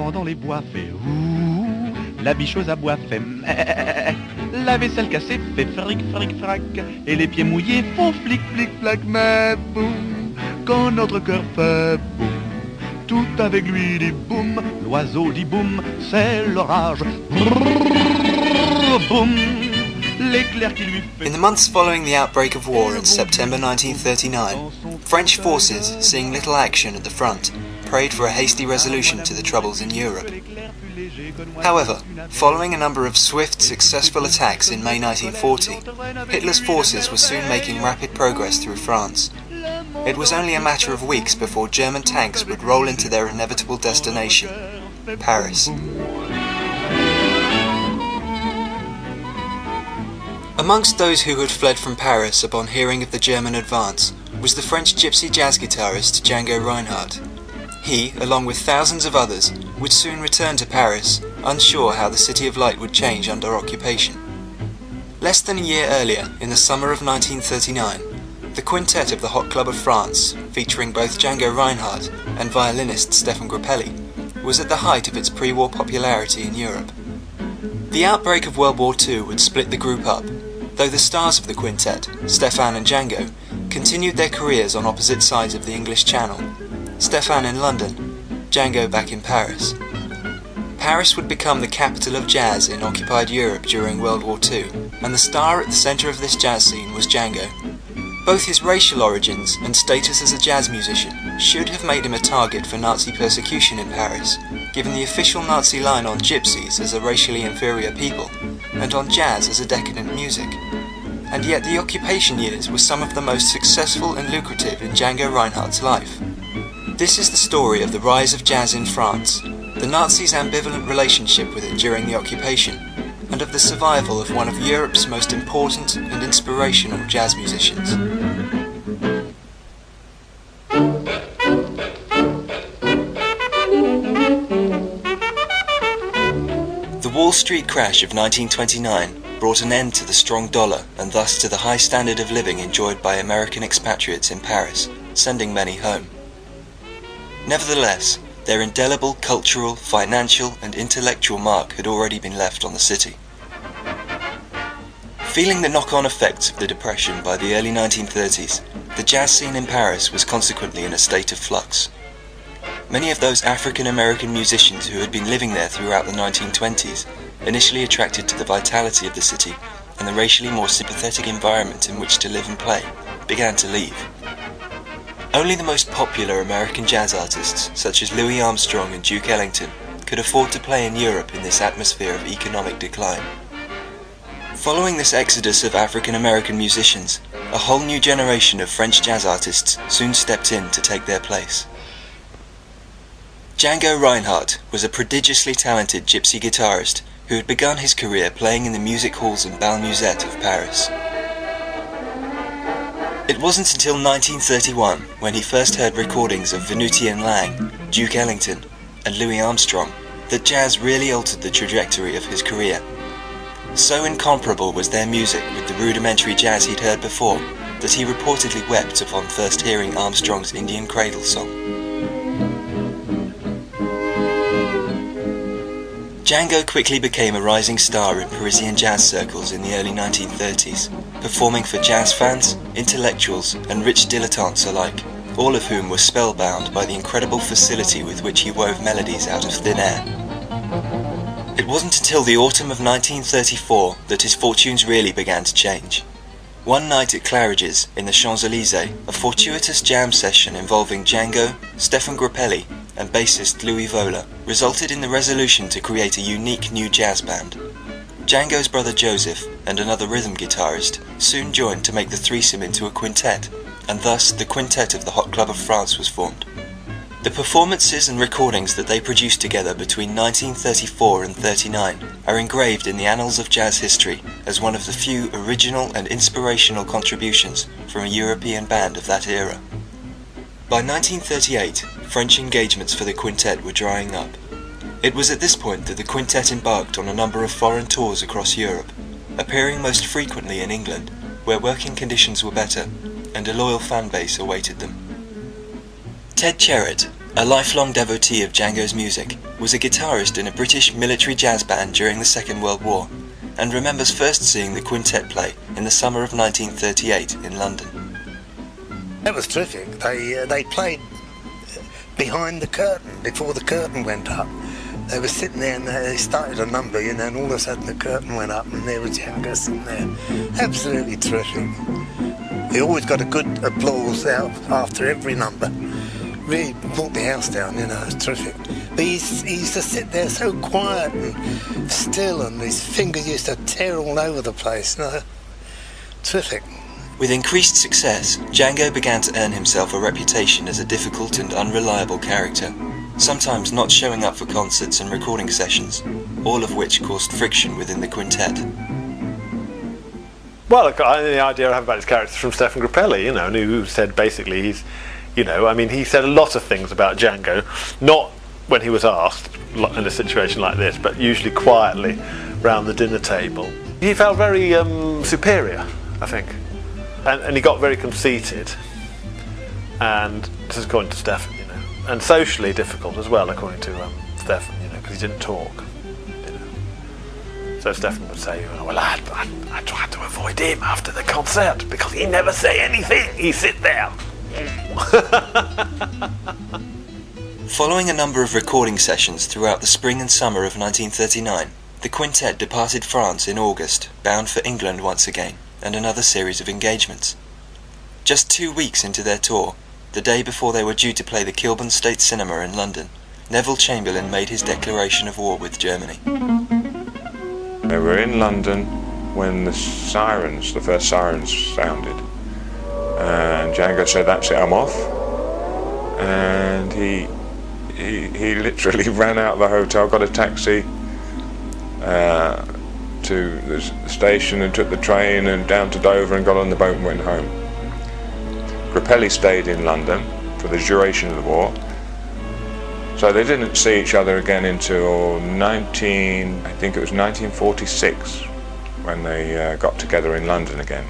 vent dans les bois fait ouh, la bicheuse à bois fait meh, la vaisselle cassée fait fric fric frac, et les pieds mouillés font flic flic flac, mais boum, quand notre cœur fait boum, tout avec lui dit boum, l'oiseau dit boum, c'est l'orage, brrr, boum, l'éclair qui lui fait. In the months following the outbreak of war in September 1939, French forces, seeing little action at the front, prayed for a hasty resolution to the troubles in Europe. However, following a number of swift, successful attacks in May 1940, Hitler's forces were soon making rapid progress through France. It was only a matter of weeks before German tanks would roll into their inevitable destination, Paris. Amongst those who had fled from Paris upon hearing of the German advance was the French gypsy jazz guitarist Django Reinhardt. He, along with thousands of others, would soon return to Paris, unsure how the City of Light would change under occupation. Less than a year earlier, in the summer of 1939, the quintet of the Hot Club of France, featuring both Django Reinhardt and violinist Stéphane Grappelli, was at the height of its pre-war popularity in Europe. The outbreak of World War II would split the group up, though the stars of the quintet, Stéphane and Django, continued their careers on opposite sides of the English Channel, Stéphane in London, Django back in Paris. Paris would become the capital of jazz in occupied Europe during World War II, and the star at the centre of this jazz scene was Django. Both his racial origins and status as a jazz musician should have made him a target for Nazi persecution in Paris, given the official Nazi line on gypsies as a racially inferior people, and on jazz as a decadent music. And yet the occupation years were some of the most successful and lucrative in Django Reinhardt's life. This is the story of the rise of jazz in France, the Nazis' ambivalent relationship with it during the occupation, and of the survival of one of Europe's most important and inspirational jazz musicians. The Wall Street crash of 1929 brought an end to the strong dollar and thus to the high standard of living enjoyed by American expatriates in Paris, sending many home. Nevertheless, their indelible cultural, financial and intellectual mark had already been left on the city. Feeling the knock-on effects of the Depression by the early 1930s, the jazz scene in Paris was consequently in a state of flux. Many of those African-American musicians who had been living there throughout the 1920s, initially attracted to the vitality of the city and the racially more sympathetic environment in which to live and play, began to leave. Only the most popular American jazz artists, such as Louis Armstrong and Duke Ellington, could afford to play in Europe in this atmosphere of economic decline. Following this exodus of African-American musicians, a whole new generation of French jazz artists soon stepped in to take their place. Django Reinhardt was a prodigiously talented gypsy guitarist who had begun his career playing in the music halls and bal musette of Paris. It wasn't until 1931, when he first heard recordings of Venuti and Lang, Duke Ellington, and Louis Armstrong, that jazz really altered the trajectory of his career. So incomparable was their music with the rudimentary jazz he'd heard before, that he reportedly wept upon first hearing Armstrong's Indian Cradle song. Django quickly became a rising star in Parisian jazz circles in the early 1930s, performing for jazz fans, intellectuals and rich dilettantes alike, all of whom were spellbound by the incredible facility with which he wove melodies out of thin air. It wasn't until the autumn of 1934 that his fortunes really began to change. One night at Claridge's in the Champs-Élysées, a fortuitous jam session involving Django, Stéphane Grappelli and bassist Louis Vola resulted in the resolution to create a unique new jazz band. Django's brother Joseph and another rhythm guitarist soon joined to make the threesome into a quintet, and thus the Quintet of the Hot Club of France was formed. The performances and recordings that they produced together between 1934 and 39 are engraved in the annals of jazz history as one of the few original and inspirational contributions from a European band of that era. By 1938, French engagements for the quintet were drying up. It was at this point that the quintet embarked on a number of foreign tours across Europe, appearing most frequently in England, where working conditions were better and a loyal fan base awaited them. Ted Cherrett, A lifelong devotee of Django's music, was a guitarist in a British military jazz band during the Second World War, and remembers first seeing the quintet play in the summer of 1938 in London. That was terrific. They played behind the curtain, before the curtain went up. They were sitting there and they started a number, you know, and all of a sudden the curtain went up and there was Django sitting there. Absolutely terrific. He always got a good applause out after every number. Really brought the house down, you know, it was terrific. But he used to sit there so quiet and still, and his fingers used to tear all over the place, you know. Terrific. With increased success, Django began to earn himself a reputation as a difficult and unreliable character, sometimes not showing up for concerts and recording sessions, all of which caused friction within the quintet. Well, the idea I have about his character is from Stefan Grappelli, you know, who said basically he's, you know, I mean, he said a lot of things about Django, not when he was asked in a situation like this, but usually quietly round the dinner table. He felt very superior, I think, and he got very conceited, and this is according to Stefan, you know, and socially difficult as well, according to Stefan, you know, because he didn't talk, you know. So Stefan would say, well, I tried to avoid him after the concert because he never say anything, he sit there. Following a number of recording sessions throughout the spring and summer of 1939, the quintet departed France in August, bound for England once again, and another series of engagements. Just 2 weeks into their tour, the day before they were due to play the Kilburn State Cinema in London, Neville Chamberlain made his declaration of war with Germany. They were in London when the first sirens sounded. And Django said, "That's it, I'm off." And he literally ran out of the hotel, got a taxi to the station and took the train and down to Dover and got on the boat and went home. Grappelli stayed in London for the duration of the war. So they didn't see each other again until I think it was 1946 when they got together in London again.